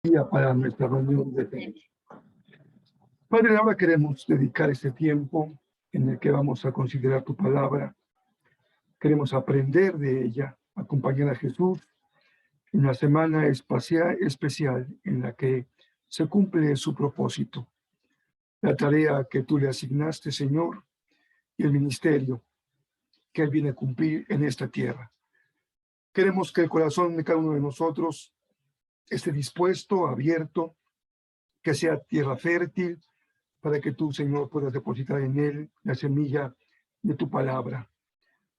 Día para nuestra reunión de fe. Padre, ahora queremos dedicar este tiempo en el que vamos a considerar tu palabra. Queremos aprender de ella, acompañar a Jesús en una semana especial en la que se cumple su propósito, la tarea que tú le asignaste, Señor, y el ministerio que Él viene a cumplir en esta tierra. Queremos que el corazón de cada uno de nosotros esté dispuesto, abierto, que sea tierra fértil, para que tú, Señor, puedas depositar en él la semilla de tu palabra.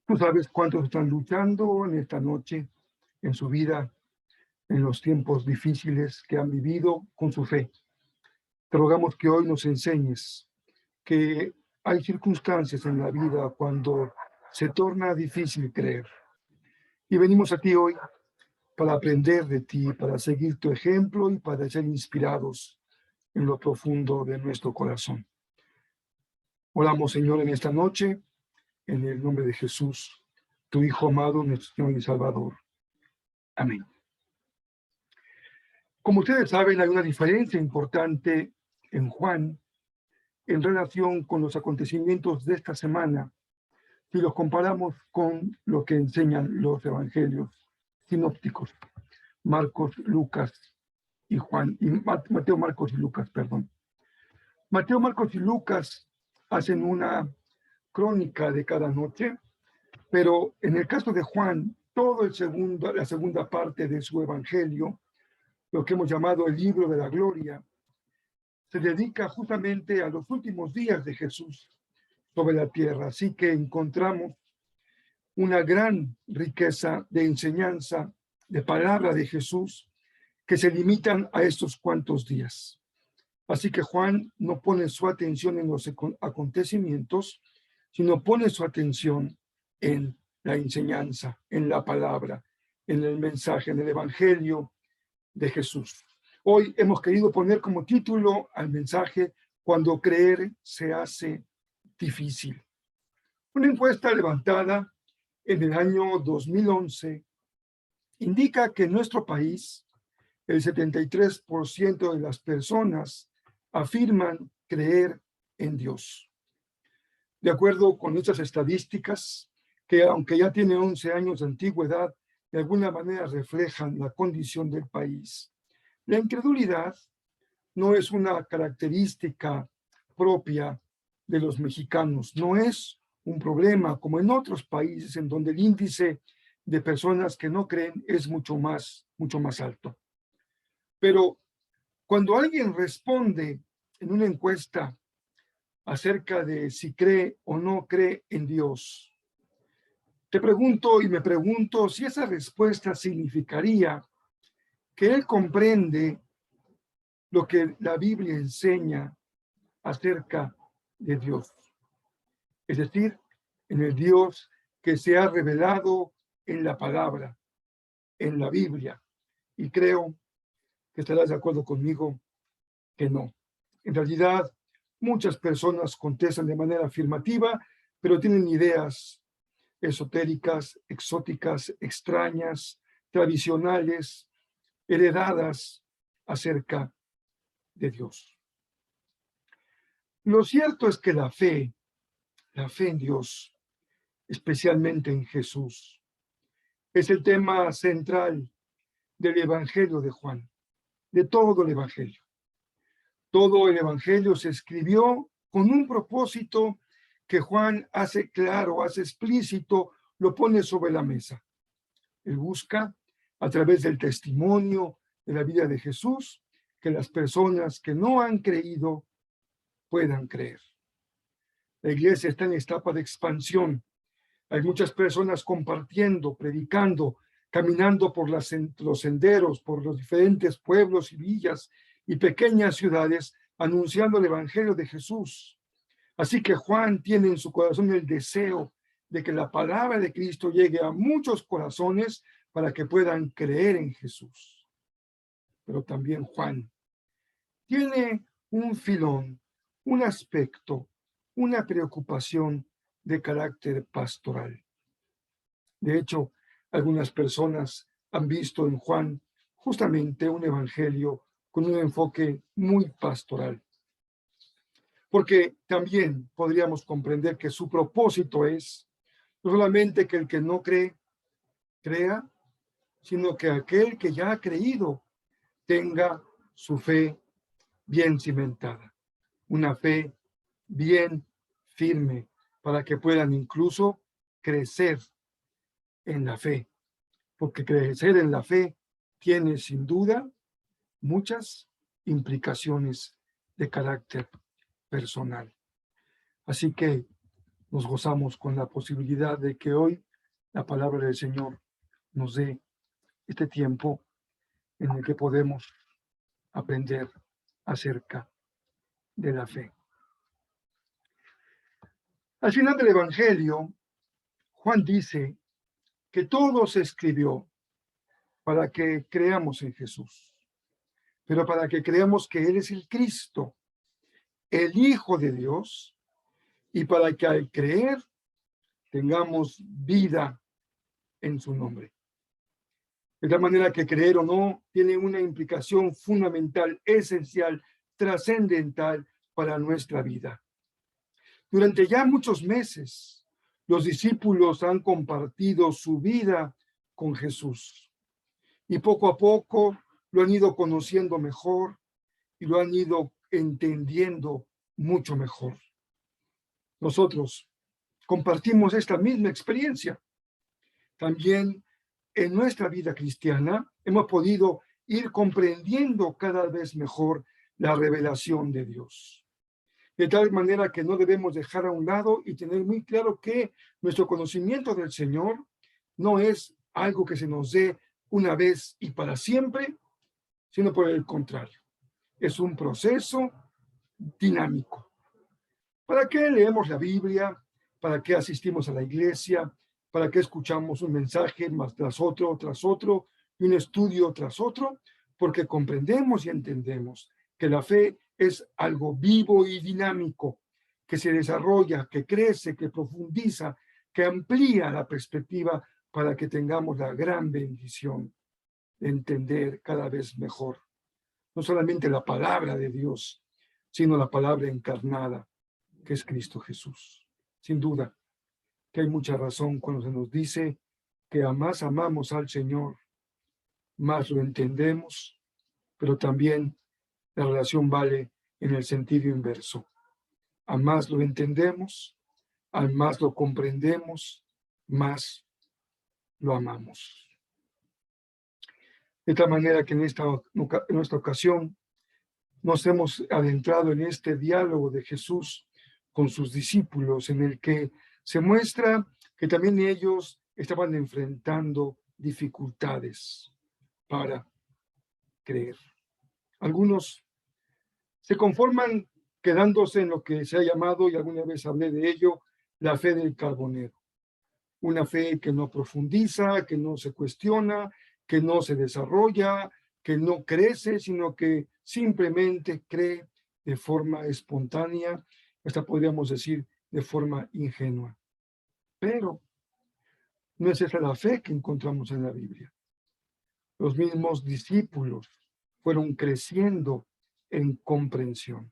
Tú sabes cuántos están luchando en esta noche, en su vida, en los tiempos difíciles que han vivido con su fe. Te rogamos que hoy nos enseñes que hay circunstancias en la vida cuando se torna difícil creer. Y venimos a ti hoy para aprender de ti, para seguir tu ejemplo y para ser inspirados en lo profundo de nuestro corazón. Oramos, Señor, en esta noche, en el nombre de Jesús, tu Hijo amado, nuestro Señor y Salvador. Amén. Como ustedes saben, hay una diferencia importante en Juan en relación con los acontecimientos de esta semana, si los comparamos con lo que enseñan los evangelios sinópticos, Marcos, Lucas y Juan, y Mateo, Marcos y Lucas, perdón. Mateo, Marcos y Lucas hacen una crónica de cada noche, pero en el caso de Juan, la segunda parte de su evangelio, lo que hemos llamado el libro de la gloria, se dedica justamente a los últimos días de Jesús sobre la tierra. Así que encontramos una gran riqueza de enseñanza, de palabra de Jesús, que se limitan a estos cuantos días. Así que Juan no pone su atención en los acontecimientos, sino pone su atención en la enseñanza, en la palabra, en el mensaje, en el evangelio de Jesús. Hoy hemos querido poner como título al mensaje: cuando creer se hace difícil. Una encuesta levantada en el año 2011 indica que en nuestro país el 73% de las personas afirman creer en Dios. De acuerdo con estas estadísticas, que aunque ya tiene 11 años de antigüedad, de alguna manera reflejan la condición del país. La incredulidad no es una característica propia de los mexicanos, no es un problema como en otros países en donde el índice de personas que no creen es mucho más alto. Pero cuando alguien responde en una encuesta acerca de si cree o no cree en Dios, te pregunto y me pregunto si esa respuesta significaría que él comprende lo que la Biblia enseña acerca de Dios. Es decir, en el Dios que se ha revelado en la palabra, en la Biblia. Y creo que estarás de acuerdo conmigo que no. En realidad, muchas personas contestan de manera afirmativa, pero tienen ideas esotéricas, exóticas, extrañas, tradicionales, heredadas acerca de Dios. Lo cierto es que la fe en Dios, especialmente en Jesús, es el tema central del Evangelio de Juan, de todo el Evangelio. Todo el Evangelio se escribió con un propósito que Juan hace claro, hace explícito, lo pone sobre la mesa. Él busca, a través del testimonio de la vida de Jesús, que las personas que no han creído puedan creer. La iglesia está en etapa de expansión. Hay muchas personas compartiendo, predicando, caminando por los senderos, por los diferentes pueblos y villas y pequeñas ciudades, anunciando el Evangelio de Jesús. Así que Juan tiene en su corazón el deseo de que la palabra de Cristo llegue a muchos corazones para que puedan creer en Jesús. Pero también Juan tiene un filón, un aspecto, una preocupación de carácter pastoral. De hecho, algunas personas han visto en Juan justamente un evangelio con un enfoque muy pastoral. Porque también podríamos comprender que su propósito es no solamente que el que no cree, crea, sino que aquel que ya ha creído tenga su fe bien cimentada, una fe bien firme, para que puedan incluso crecer en la fe, porque crecer en la fe tiene sin duda muchas implicaciones de carácter personal. Así que nos gozamos con la posibilidad de que hoy la palabra del Señor nos dé este tiempo en el que podemos aprender acerca de la fe. Al final del Evangelio, Juan dice que todo se escribió para que creamos en Jesús, pero para que creamos que Él es el Cristo, el Hijo de Dios, y para que al creer tengamos vida en su nombre. De tal manera que creer o no tiene una implicación fundamental, esencial, trascendental para nuestra vida. Durante ya muchos meses, los discípulos han compartido su vida con Jesús y poco a poco lo han ido conociendo mejor y lo han ido entendiendo mucho mejor. Nosotros compartimos esta misma experiencia. También en nuestra vida cristiana hemos podido ir comprendiendo cada vez mejor la revelación de Dios. De tal manera que no debemos dejar a un lado y tener muy claro que nuestro conocimiento del Señor no es algo que se nos dé una vez y para siempre, sino por el contrario. Es un proceso dinámico. ¿Para qué leemos la Biblia? ¿Para qué asistimos a la iglesia? ¿Para qué escuchamos un mensaje más tras otro, y un estudio tras otro? Porque comprendemos y entendemos que la fe es algo vivo y dinámico, que se desarrolla, que crece, que profundiza, que amplía la perspectiva para que tengamos la gran bendición de entender cada vez mejor, no solamente la palabra de Dios, sino la palabra encarnada, que es Cristo Jesús. Sin duda que hay mucha razón cuando se nos dice que a más amamos al Señor, más lo entendemos, pero también la relación vale en el sentido inverso. A más lo entendemos, a más lo comprendemos, más lo amamos. De tal manera que en esta ocasión nos hemos adentrado en este diálogo de Jesús con sus discípulos, en el que se muestra que también ellos estaban enfrentando dificultades para creer. Algunos se conforman quedándose en lo que se ha llamado, y alguna vez hablé de ello, la fe del carbonero. Una fe que no profundiza, que no se cuestiona, que no se desarrolla, que no crece, sino que simplemente cree de forma espontánea, hasta podríamos decir de forma ingenua. Pero no es esa la fe que encontramos en la Biblia. Los mismos discípulos fueron creciendo en comprensión.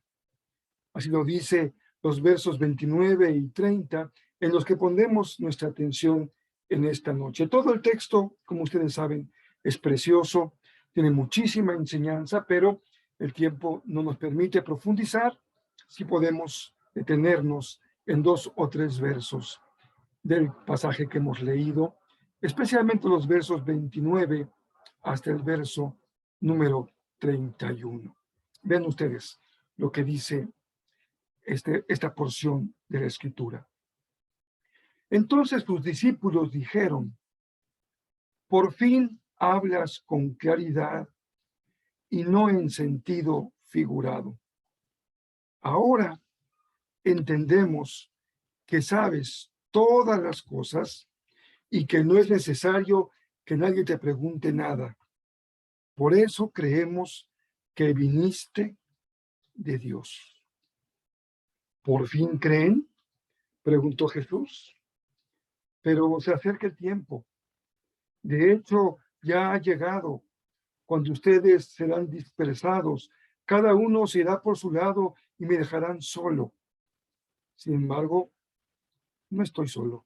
Así lo dice los versos 29 y 30, en los que pondremos nuestra atención en esta noche. Todo el texto, como ustedes saben, es precioso, tiene muchísima enseñanza, pero el tiempo no nos permite profundizar. Si podemos detenernos en 2 o 3 versos del pasaje que hemos leído, especialmente los versos 29 hasta el verso número 31. Vean ustedes lo que dice esta porción de la Escritura. Entonces sus discípulos dijeron: por fin hablas con claridad y no en sentido figurado. Ahora entendemos que sabes todas las cosas y que no es necesario que nadie te pregunte nada. Por eso creemos que viniste de Dios. ¿Por fin creen?, preguntó Jesús. Pero se acerca el tiempo. De hecho, ya ha llegado cuando ustedes serán dispersados, cada uno se irá por su lado y me dejarán solo. Sin embargo, no estoy solo,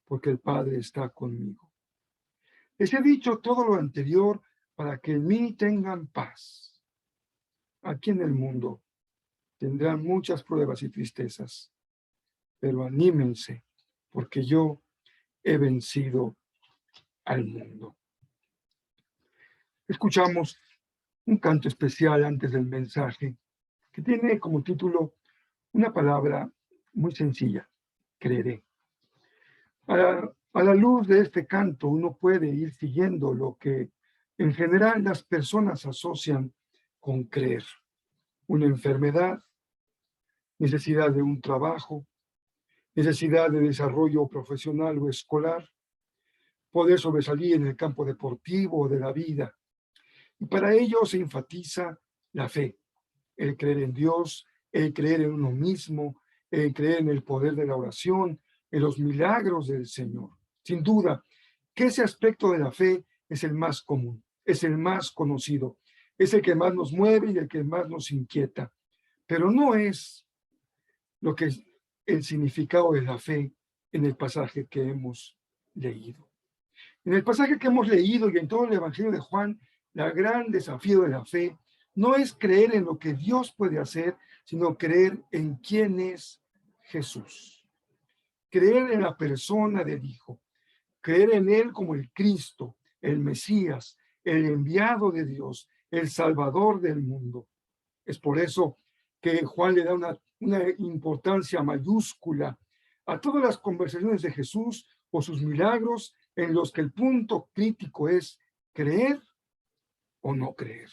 porque el Padre está conmigo. Les he dicho todo lo anterior para que en mí tengan paz. Aquí en el mundo tendrán muchas pruebas y tristezas, pero anímense, porque yo he vencido al mundo. Escuchamos un canto especial antes del mensaje, que tiene como título una palabra muy sencilla: creeré. A la luz de este canto uno puede ir siguiendo lo que en general las personas asocian con creer: una enfermedad, necesidad de un trabajo, necesidad de desarrollo profesional o escolar, poder sobresalir en el campo deportivo o de la vida. Y para ello se enfatiza la fe, el creer en Dios, el creer en uno mismo, el creer en el poder de la oración, en los milagros del Señor. Sin duda que ese aspecto de la fe es el más común, es el más conocido, es el que más nos mueve y el que más nos inquieta, pero no es lo que es el significado de la fe en el pasaje que hemos leído. En el pasaje que hemos leído y en todo el Evangelio de Juan, el gran desafío de la fe no es creer en lo que Dios puede hacer, sino creer en quién es Jesús. Creer en la persona del Hijo, creer en Él como el Cristo, el Mesías, el enviado de Dios, el Salvador del mundo. Es por eso que Juan le da una importancia mayúscula a todas las conversaciones de Jesús o sus milagros, en los que el punto crítico es creer o no creer.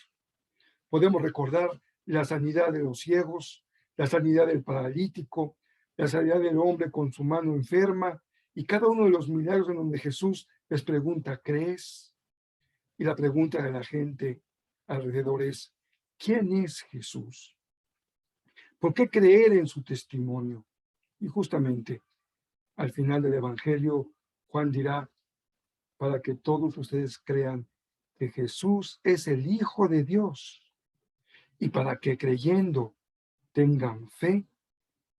Podemos recordar la sanidad de los ciegos, la sanidad del paralítico, la sanidad del hombre con su mano enferma, y cada uno de los milagros en donde Jesús les pregunta: ¿crees? Y la pregunta de la gente alrededor es: ¿quién es Jesús? ¿Por qué creer en su testimonio? Y justamente al final del Evangelio, Juan dirá: para que todos ustedes crean que Jesús es el Hijo de Dios, y para que creyendo tengan fe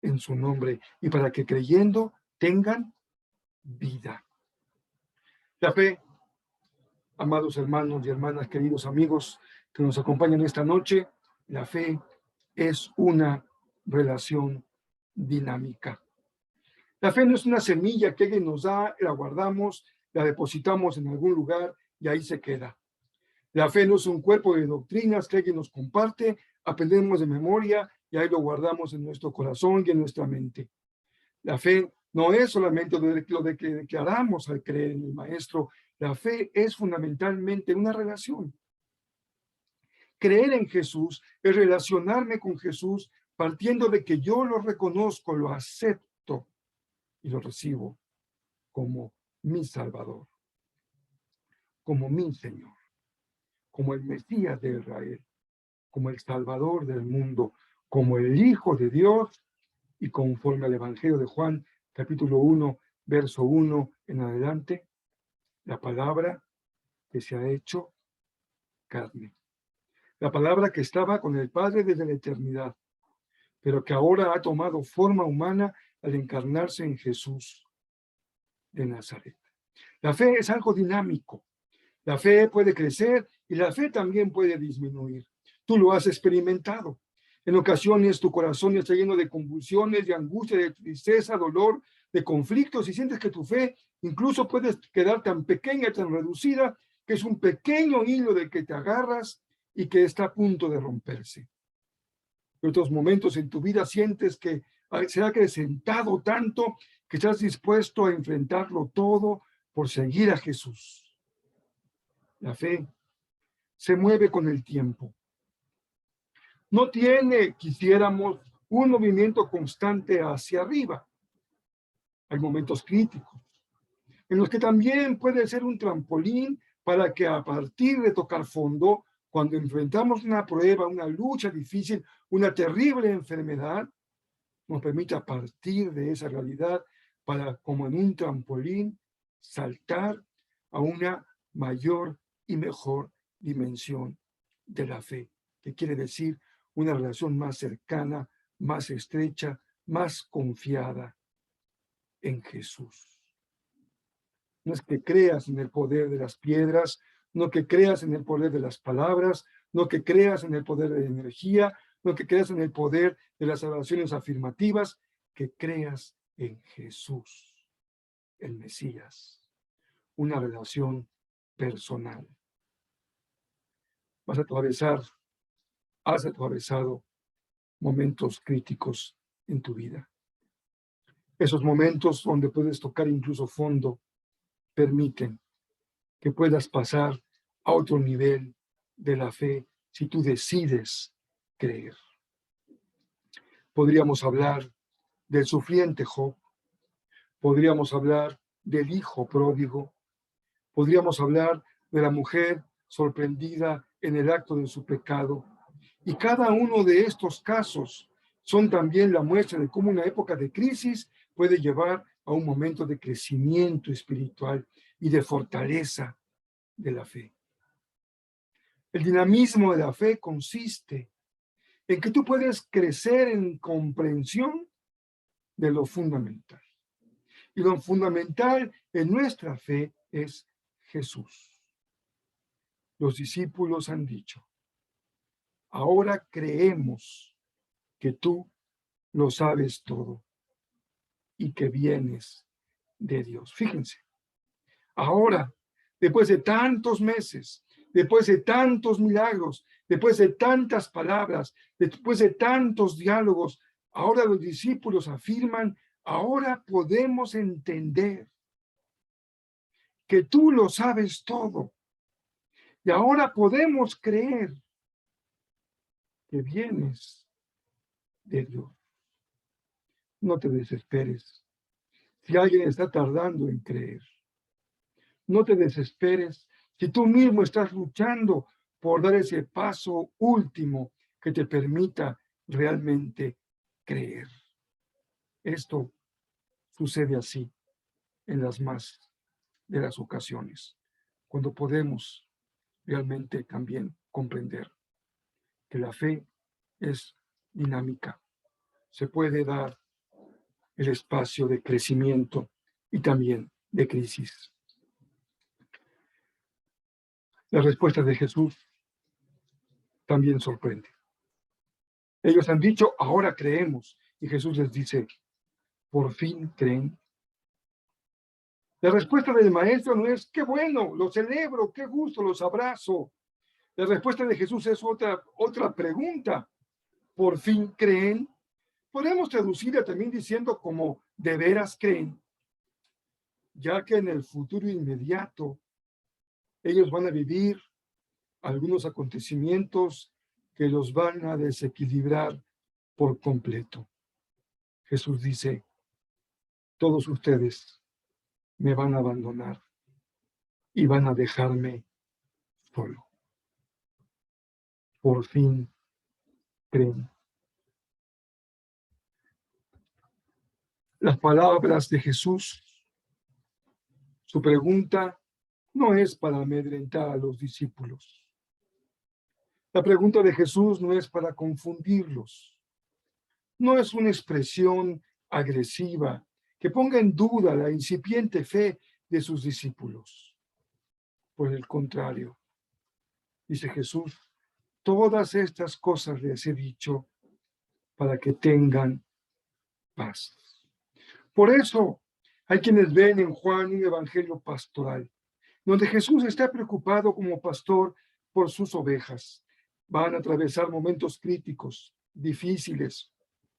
en su nombre, y para que creyendo tengan vida. La fe, amados hermanos y hermanas, queridos amigos que nos acompañan esta noche, la fe es una relación dinámica. La fe no es una semilla que alguien nos da, la guardamos, la depositamos en algún lugar y ahí se queda. La fe no es un cuerpo de doctrinas que alguien nos comparte, aprendemos de memoria y ahí lo guardamos en nuestro corazón y en nuestra mente. La fe no es solamente lo de que declaramos al creer en el Maestro. La fe es fundamentalmente una relación. Creer en Jesús es relacionarme con Jesús partiendo de que yo lo reconozco, lo acepto y lo recibo como mi Salvador, como mi Señor, como el Mesías de Israel, como el Salvador del mundo, como el Hijo de Dios, y conforme al Evangelio de Juan, capítulo 1, verso 1 en adelante, la palabra que se ha hecho carne. La palabra que estaba con el Padre desde la eternidad, pero que ahora ha tomado forma humana al encarnarse en Jesús de Nazaret. La fe es algo dinámico. La fe puede crecer y la fe también puede disminuir. Tú lo has experimentado. En ocasiones tu corazón está lleno de convulsiones, de angustia, de tristeza, dolor, de conflictos, y sientes que tu fe incluso puede quedar tan pequeña, tan reducida, que es un pequeño hilo del que te agarras y que está a punto de romperse. En otros momentos en tu vida sientes que se ha acrecentado tanto que estás dispuesto a enfrentarlo todo por seguir a Jesús. La fe se mueve con el tiempo. No tiene, quisiéramos, un movimiento constante hacia arriba. Hay momentos críticos en los que también puede ser un trampolín para que a partir de tocar fondo, cuando enfrentamos una prueba, una lucha difícil, una terrible enfermedad, nos permita partir de esa realidad para, como en un trampolín, saltar a una mayor y mejor dimensión de la fe, que quiere decir una relación más cercana, más estrecha, más confiada en Jesús. No es que creas en el poder de las piedras, no que creas en el poder de las palabras, no que creas en el poder de la energía, no que creas en el poder de las oraciones afirmativas, que creas en Jesús, el Mesías, una relación personal. Has atravesado momentos críticos en tu vida. Esos momentos donde puedes tocar incluso fondo permiten que puedas pasar a otro nivel de la fe si tú decides creer. Podríamos hablar del sufriente Job, podríamos hablar del hijo pródigo, podríamos hablar de la mujer sorprendida en el acto de su pecado. Y cada uno de estos casos son también la muestra de cómo una época de crisis puede llevar a un momento de crecimiento espiritual y de fortaleza de la fe. El dinamismo de la fe consiste en que tú puedes crecer en comprensión de lo fundamental. Y lo fundamental en nuestra fe es Jesús. Los discípulos han dicho, ahora creemos que tú lo sabes todo y que vienes de Dios. Fíjense, ahora, después de tantos meses, después de tantos milagros, después de tantas palabras, después de tantos diálogos, ahora los discípulos afirman, ahora podemos entender que tú lo sabes todo. Y ahora podemos creer que vienes de Dios. No te desesperes. Si alguien está tardando en creer, no te desesperes. Si tú mismo estás luchando por dar ese paso último que te permita realmente creer. Esto sucede así en las más de las ocasiones, cuando podemos realmente también comprender que la fe es dinámica. Se puede dar el espacio de crecimiento y también de crisis. La respuesta de Jesús también sorprende. Ellos han dicho, ahora creemos. Y Jesús les dice, ¿por fin creen? La respuesta del maestro no es, qué bueno, lo celebro, qué gusto, los abrazo. La respuesta de Jesús es otra pregunta. ¿Por fin creen? Podemos traducirla también diciendo como, ¿de veras creen? Ya que en el futuro inmediato ellos van a vivir algunos acontecimientos que los van a desequilibrar por completo. Jesús dice, todos ustedes me van a abandonar y van a dejarme solo. Por fin creen. Las palabras de Jesús, su pregunta no es para amedrentar a los discípulos. La pregunta de Jesús no es para confundirlos. No es una expresión agresiva que ponga en duda la incipiente fe de sus discípulos. Por el contrario, dice Jesús, todas estas cosas les he dicho para que tengan paz. Por eso hay quienes ven en Juan un evangelio pastoral, donde Jesús está preocupado como pastor por sus ovejas. Van a atravesar momentos críticos, difíciles,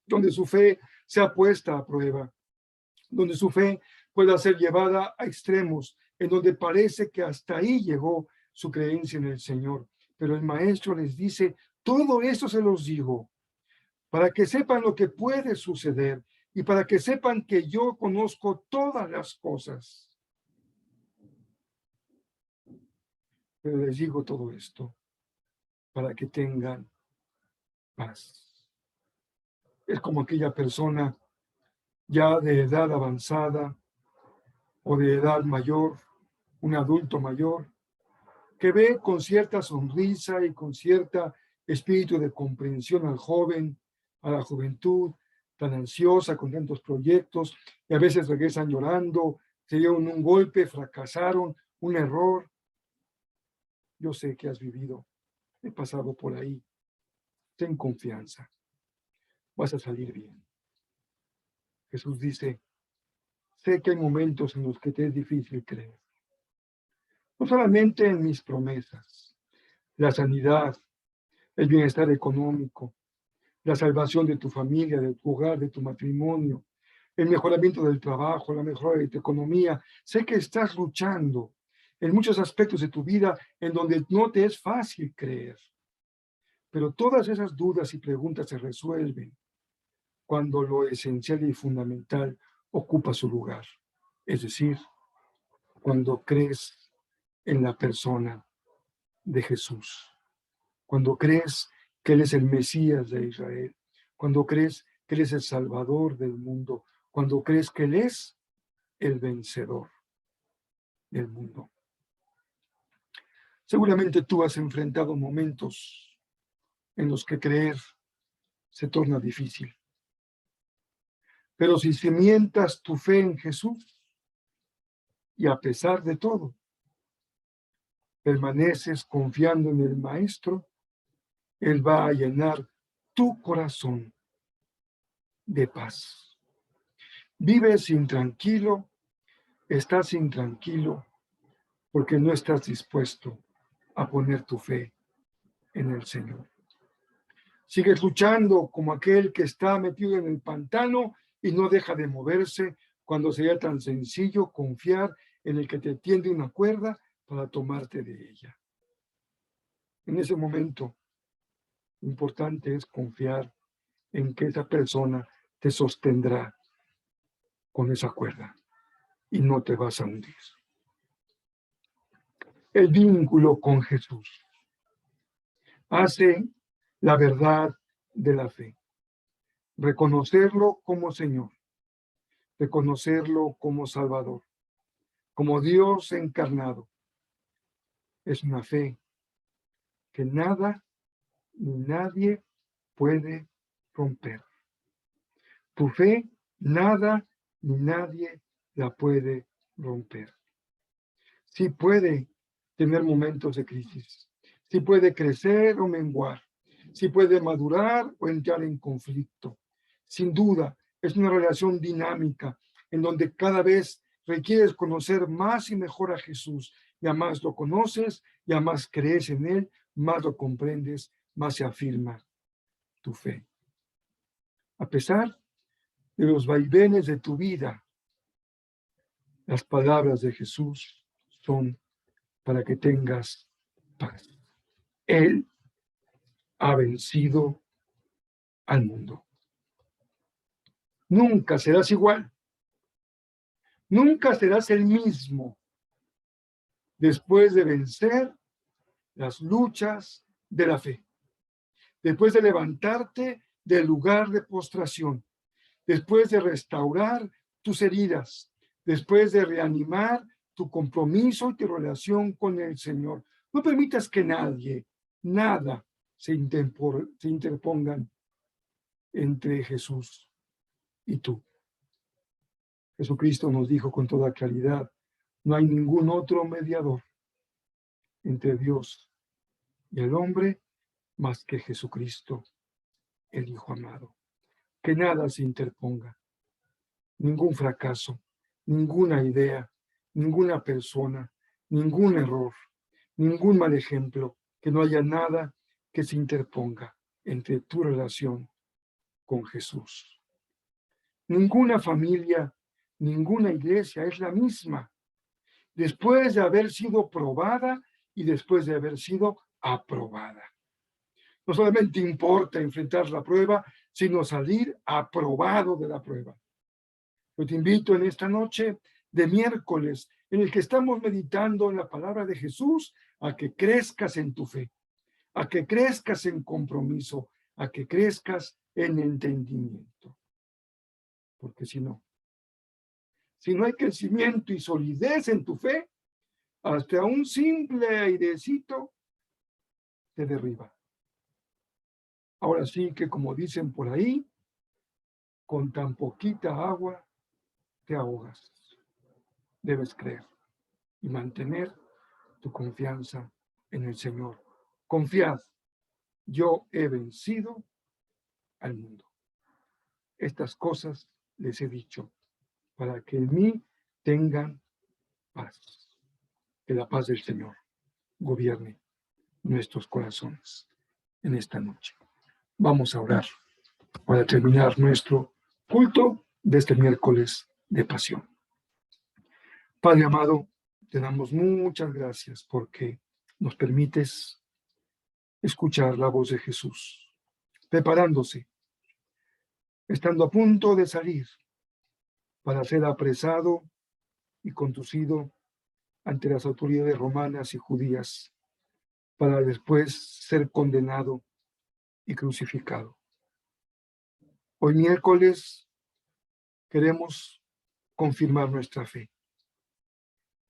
donde su fe sea puesta a prueba, donde su fe pueda ser llevada a extremos, en donde parece que hasta ahí llegó su creencia en el Señor. Pero el Maestro les dice, todo esto se los digo, para que sepan lo que puede suceder y para que sepan que yo conozco todas las cosas. Pero les digo todo esto para que tengan paz. Es como aquella persona ya de edad avanzada o de edad mayor, un adulto mayor, que ve con cierta sonrisa y con cierta espíritu de comprensión al joven, a la juventud, tan ansiosa con tantos proyectos, y a veces regresan llorando, se dieron un golpe, fracasaron, un error. Yo sé que has vivido, he pasado por ahí. Ten confianza, vas a salir bien. Jesús dice, sé que hay momentos en los que te es difícil creer. No solamente en mis promesas, la sanidad, el bienestar económico, la salvación de tu familia, de tu hogar, de tu matrimonio, el mejoramiento del trabajo, la mejora de tu economía. Sé que estás luchando en muchos aspectos de tu vida en donde no te es fácil creer. Pero todas esas dudas y preguntas se resuelven cuando lo esencial y fundamental ocupa su lugar. Es decir, cuando crees en la persona de Jesús, cuando crees que Él es el Mesías de Israel, cuando crees que Él es el Salvador del mundo, cuando crees que Él es el vencedor del mundo. Seguramente tú has enfrentado momentos en los que creer se torna difícil. Pero si cimientas tu fe en Jesús y a pesar de todo, permaneces confiando en el Maestro, Él va a llenar tu corazón de paz. Vives intranquilo, estás intranquilo porque no estás dispuesto a poner tu fe en el Señor. Sigues luchando como aquel que está metido en el pantano y no deja de moverse cuando sería tan sencillo confiar en el que te tiende una cuerda para tomarte de ella. En ese momento, lo importante es confiar en que esa persona te sostendrá con esa cuerda y no te vas a hundir. El vínculo con Jesús hace la verdad de la fe. Reconocerlo como Señor, reconocerlo como Salvador, como Dios encarnado. Es una fe que nada ni nadie puede romper. Tu fe, nada ni nadie la puede romper. Sí puede tener momentos de crisis, sí puede crecer o menguar, sí puede madurar o entrar en conflicto. Sin duda, es una relación dinámica en donde cada vez requieres conocer más y mejor a Jesús. Y a más lo conoces, y a más crees en Él, más lo comprendes, más se afirma tu fe. A pesar de los vaivenes de tu vida, las palabras de Jesús son para que tengas paz. Él ha vencido al mundo. Nunca serás igual. Nunca serás el mismo después de vencer las luchas de la fe. Después de levantarte del lugar de postración. Después de restaurar tus heridas. Después de reanimar tu compromiso y tu relación con el Señor. No permitas que nadie, nada se interpongan entre Jesús y tú. Jesucristo nos dijo con toda claridad, no hay ningún otro mediador entre Dios y el hombre más que Jesucristo, el Hijo amado. Que nada se interponga, ningún fracaso, ninguna idea, ninguna persona, ningún error, ningún mal ejemplo, que no haya nada que se interponga entre tu relación con Jesús. Ninguna familia, ninguna iglesia es la misma después de haber sido probada y después de haber sido aprobada. No solamente importa enfrentar la prueba, sino salir aprobado de la prueba. Yo te invito en esta noche de miércoles, en el que estamos meditando en la palabra de Jesús, a que crezcas en tu fe, a que crezcas en compromiso, a que crezcas en entendimiento. Porque si no hay crecimiento y solidez en tu fe, Hasta un simple airecito te derriba. Ahora sí que, como dicen por ahí, con tan poquita agua te ahogas. Debes creer y mantener tu confianza en el Señor. Confiad, yo he vencido al mundo. Estas cosas les he dicho para que en mí tengan paz. Que la paz del Señor gobierne nuestros corazones en esta noche. Vamos a orar para terminar nuestro culto de este miércoles de pasión. Padre amado, te damos muchas gracias porque nos permites escuchar la voz de Jesús, preparándose, estando a punto de salir para ser apresado y conducido ante las autoridades romanas y judías, para después ser condenado y crucificado. Hoy miércoles queremos confirmar nuestra fe.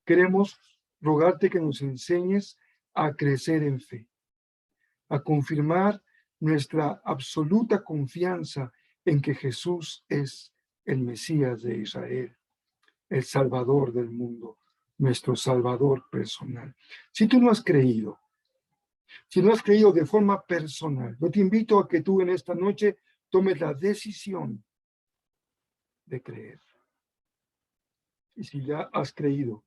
Queremos rogarte que nos enseñes a crecer en fe, a confirmar nuestra absoluta confianza en que Jesús es el Mesías de Israel, el Salvador del mundo, nuestro Salvador personal. Si tú no has creído, si no has creído de forma personal, yo te invito a que tú en esta noche tomes la decisión de creer. Y si ya has creído,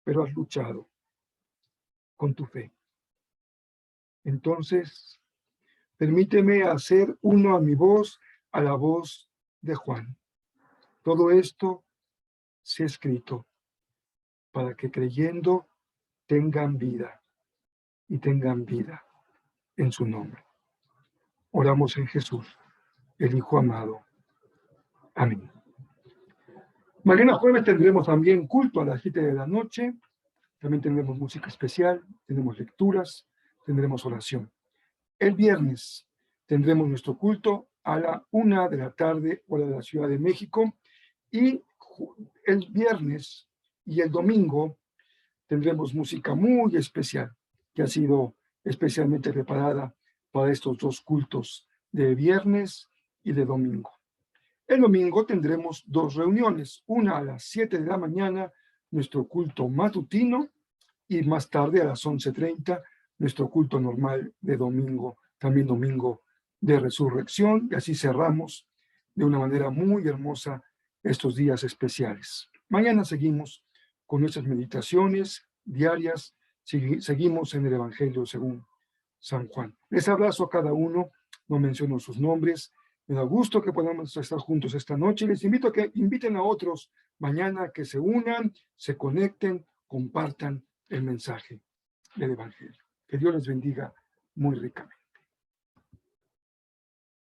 pero has luchado con tu fe, entonces permíteme hacer uno a mi voz, a la voz de Juan. Todo esto se ha escrito para que creyendo tengan vida y tengan vida en su nombre. Oramos en Jesús, el Hijo amado. Amén. Mañana jueves tendremos también culto a las 7 de la noche. También tendremos música especial, tendremos lecturas, tendremos oración. El viernes tendremos nuestro culto a la 1 de la tarde, hora de la Ciudad de México. Y el viernes y el domingo tendremos música muy especial, que ha sido especialmente preparada para estos dos cultos de viernes y de domingo. El domingo tendremos dos reuniones, una a las 7 de la mañana, nuestro culto matutino, y más tarde a las 11:30, nuestro culto normal de domingo, también domingo de resurrección, y así cerramos de una manera muy hermosa estos días especiales. Mañana seguimos con nuestras meditaciones diarias, seguimos en el Evangelio según San Juan. Les abrazo a cada uno, no menciono sus nombres, me da gusto que podamos estar juntos esta noche y les invito a que inviten a otros mañana que se unan, se conecten, compartan el mensaje del Evangelio. Que Dios les bendiga muy ricamente.